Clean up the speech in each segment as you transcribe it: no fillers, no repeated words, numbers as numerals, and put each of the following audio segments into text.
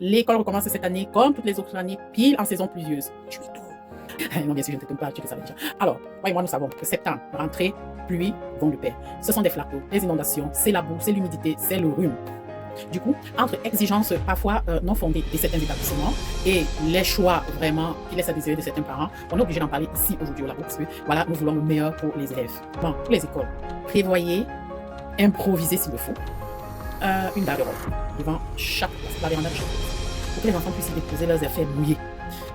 L'école recommence cette année, comme toutes les autres années, pile en saison pluvieuse. Je suis tout. Non, bien sûr, je ne t'étonne pas, tu le savais déjà. Alors, moi et moi, nous savons que septembre, rentrée, pluie vont de pair. Ce sont des flaques, des inondations, c'est la boue, c'est l'humidité, c'est le rhume. Du coup, entre exigences parfois non fondées de certains établissements et les choix vraiment qui laissent à désirer de certains parents, on est obligé d'en parler ici aujourd'hui au labo parce que voilà, nous voulons le meilleur pour les élèves. Bon, pour les écoles, prévoyez, improvisez s'il le faut, une garde-robe devant chaque place, la véranda de chaque place, pour que les enfants puissent y déposer leurs affaires mouillées.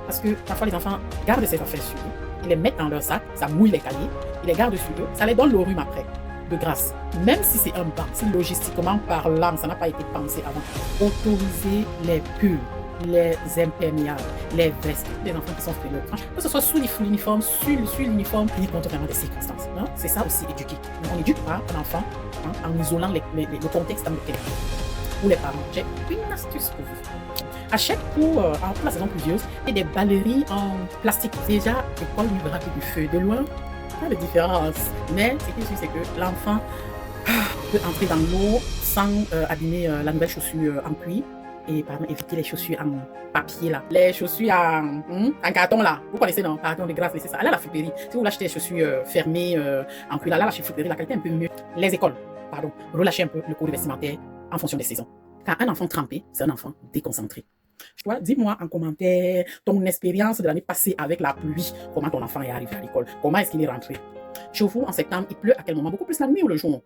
Parce que parfois les enfants gardent ces affaires sur eux, ils les mettent dans leur sac, ça mouille les cahiers, ils les gardent sur eux, ça les donne le rhume après. De grâce, même si c'est un banc, si logistiquement parlant, ça n'a pas été pensé avant, autorisez les pulls, les imperméables, les vestes, les enfants qui sont frileux, que ce soit sous l'uniforme, sur l'uniforme, tenir compte vraiment des circonstances. Hein? C'est ça aussi éduquer. Donc, on n'éduque pas un enfant en isolant le contexte dans lequel pour les parents. J'ai une astuce pour vous. Achète pour la saison pluvieuse et des ballerines en plastique. Déjà, l'école lui verra que du feu de loin. Pas de différence. Mais ce qui est sûr, c'est que l'enfant peut entrer dans l'eau sans abîmer la nouvelle chaussure en cuir et pardon, éviter les chaussures en papier là. Les chaussures en carton là. Vous connaissez non? Pardon de grâce, laissez ça. Allez à la friperie. Si vous l'achetez des chaussures fermées en cuir là, la friperie, la qualité est un peu mieux. Les écoles, pardon, relâchez un peu le cours vestimentaire en fonction des saisons. Car un enfant trempé, c'est un enfant déconcentré. Toi, dis-moi en commentaire ton expérience de l'année passée avec la pluie. Comment ton enfant est arrivé à l'école? Comment est-ce qu'il est rentré? Chez vous, en septembre, il pleut à quel moment? Beaucoup plus la nuit ou le jour?